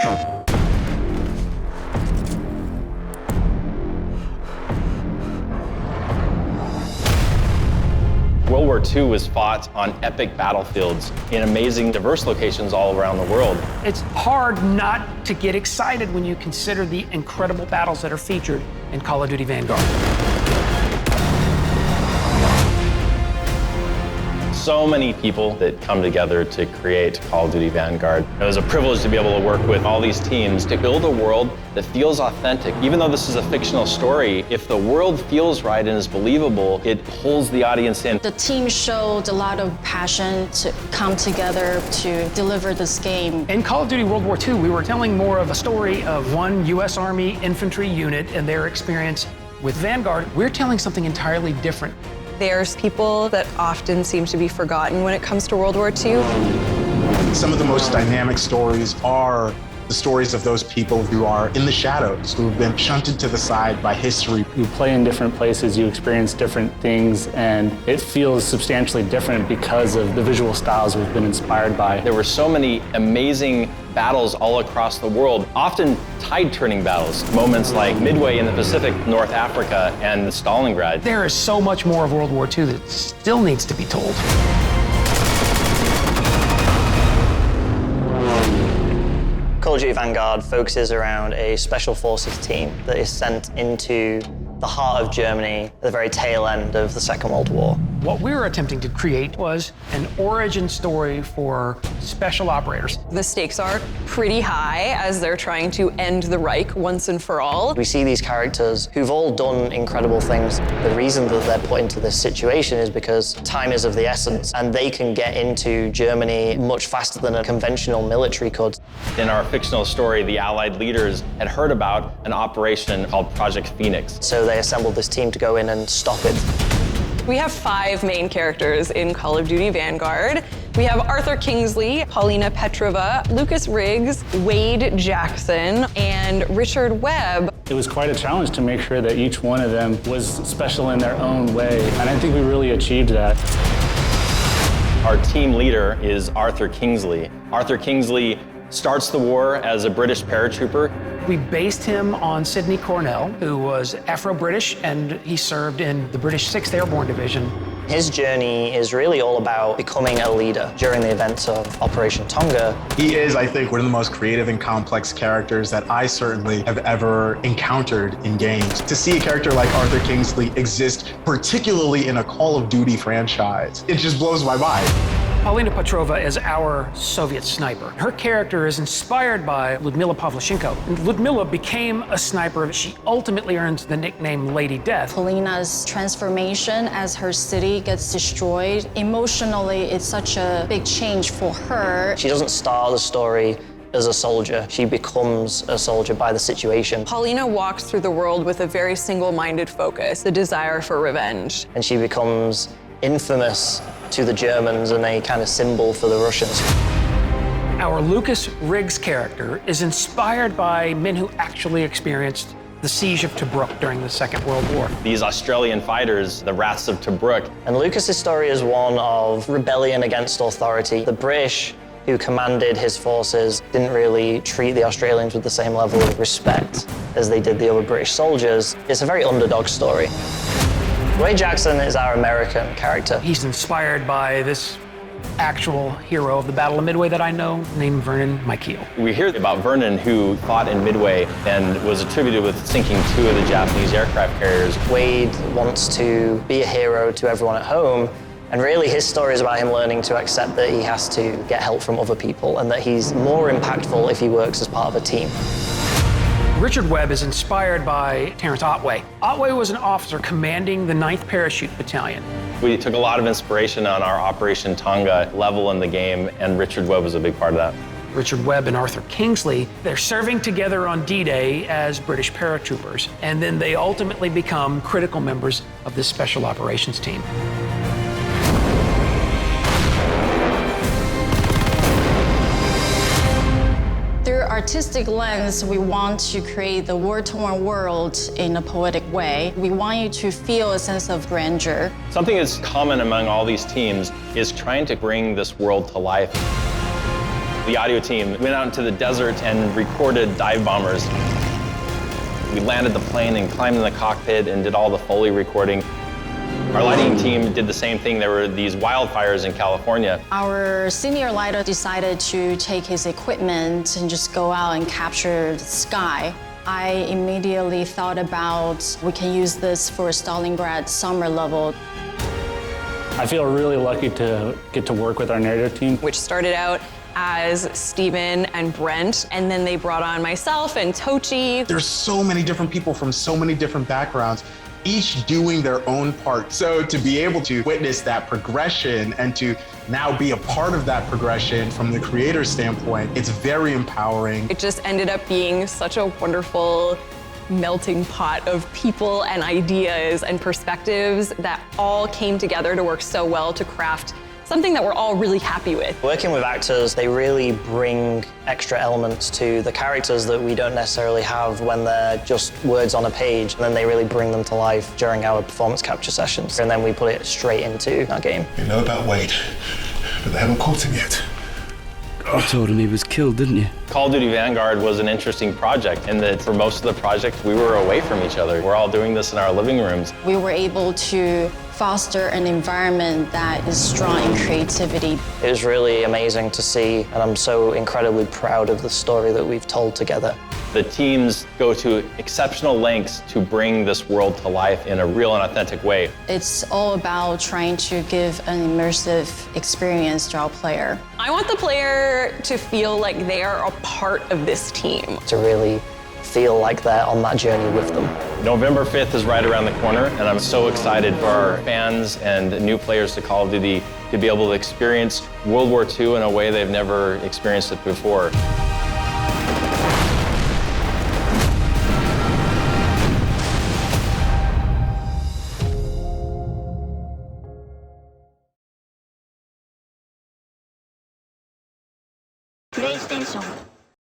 World War II was fought on epic battlefields in amazing, diverse locations all around the world. It's hard not to get excited when you consider the incredible battles that are featured in Call of Duty Vanguard. So many people that come together to create Call of Duty Vanguard. It was a privilege to be able to work with all these teams to build a world that feels authentic. Even though this is a fictional story, if the world feels right and is believable, it pulls the audience in. The team showed a lot of passion to come together to deliver this game. In Call of Duty World War II, we were telling more of a story of one U.S. Army infantry unit and their experience. With Vanguard, we're telling something entirely different. There's people that often seem to be forgotten when it comes to World War II. Some of the most dynamic stories are the stories of those people who are in the shadows, who have been shunted to the side by history. You play in different places, you experience different things, and it feels substantially different because of the visual styles we've been inspired by. There were so many amazing battles all across the world, often tide-turning battles, moments like Midway in the Pacific, North Africa, and Stalingrad. There is so much more of World War II that still needs to be told. Call of Duty Vanguard focuses around a special forces team that is sent into the heart of Germany at the very tail end of the Second World War. What we were attempting to create was an origin story for special operators. The stakes are pretty high as they're trying to end the Reich once and for all. We see these characters who've all done incredible things. The reason that they're put into this situation is because time is of the essence, and they can get into Germany much faster than a conventional military could. In our fictional story, the Allied leaders had heard about an operation called Project Phoenix. So they assembled this team to go in and stop it. We have 5 main characters in Call of Duty Vanguard. We have Arthur Kingsley, Paulina Petrova, Lucas Riggs, Wade Jackson, and Richard Webb. It was quite a challenge to make sure that each one of them was special in their own way, and I think we really achieved that. Our team leader is Arthur Kingsley. Arthur Kingsley starts the war as a British paratrooper. We based him on Sidney Cornell, who was Afro-British, and he served in the British 6th Airborne Division. His journey is really all about becoming a leader during the events of Operation Tonga. He is, I think, one of the most creative and complex characters that I certainly have ever encountered in games. To see a character like Arthur Kingsley exist, particularly in a Call of Duty franchise, it just blows my mind. Paulina Petrova is our Soviet sniper. Her character is inspired by Lyudmila Pavlyuchenko. Lyudmila became a sniper. She ultimately earns the nickname Lady Death. Paulina's transformation as her city gets destroyed, emotionally, it's such a big change for her. She doesn't start the story as a soldier. She becomes a soldier by the situation. Paulina walks through the world with a very single-minded focus, the desire for revenge. And she becomes infamous to the Germans and a kind of symbol for the Russians. Our Lucas Riggs character is inspired by men who actually experienced the siege of Tobruk during the Second World War. These Australian fighters, the Rats of Tobruk. And Lucas's story is one of rebellion against authority. The British, who commanded his forces, didn't really treat the Australians with the same level of respect as they did the other British soldiers. It's a very underdog story. Wade Jackson is our American character. He's inspired by this actual hero of the Battle of Midway that I know, named Vernon Mikeel. We hear about Vernon, who fought in Midway and was attributed with sinking 2 of the Japanese aircraft carriers. Wade wants to be a hero to everyone at home, and really his story is about him learning to accept that he has to get help from other people and that he's more impactful if he works as part of a team. Richard Webb is inspired by Terrence Otway. Otway was an officer commanding the 9th Parachute Battalion. We took a lot of inspiration on our Operation Tonga level in the game, and Richard Webb was a big part of that. Richard Webb and Arthur Kingsley, they're serving together on D-Day as British paratroopers, and then they ultimately become critical members of this special operations team. Through artistic lens, we want to create the war-torn world in a poetic way. We want you to feel a sense of grandeur. Something that's common among all these teams is trying to bring this world to life. The audio team went out into the desert and recorded dive bombers. We landed the plane and climbed in the cockpit and did all the Foley recording. Our lighting team did the same thing. There were these wildfires in California. Our senior lighter decided to take his equipment and just go out and capture the sky. I immediately thought about we can use this for Stalingrad summer level. I feel really lucky to get to work with our narrative team. which started out as Steven and Brent, and then they brought on myself and Tochi. There's so many different people from so many different backgrounds, each doing their own part. So to be able to witness that progression and to now be a part of that progression from the creator's standpoint, it's very empowering. It just ended up being such a wonderful melting pot of people and ideas and perspectives that all came together to work so well to craft something that we're all really happy with. Working with actors, they really bring extra elements to the characters that we don't necessarily have when they're just words on a page, and then they really bring them to life during our performance capture sessions, and then we put it straight into our game. You know about Wade, but they haven't caught him yet. You told him he was killed, didn't you? Call of Duty Vanguard was an interesting project in that for most of the project, we were away from each other. We're all doing this in our living rooms. We were able to foster an environment that is strong in creativity. It was really amazing to see, and I'm so incredibly proud of the story that we've told together. The teams go to exceptional lengths to bring this world to life in a real and authentic way. It's all about trying to give an immersive experience to our player. I want the player to feel like they are a part of this team. To really feel like they're on that journey with them. November 5th is right around the corner, and I'm so excited for our fans and new players to Call of Duty to be able to experience World War II in a way they've never experienced it before. PlayStation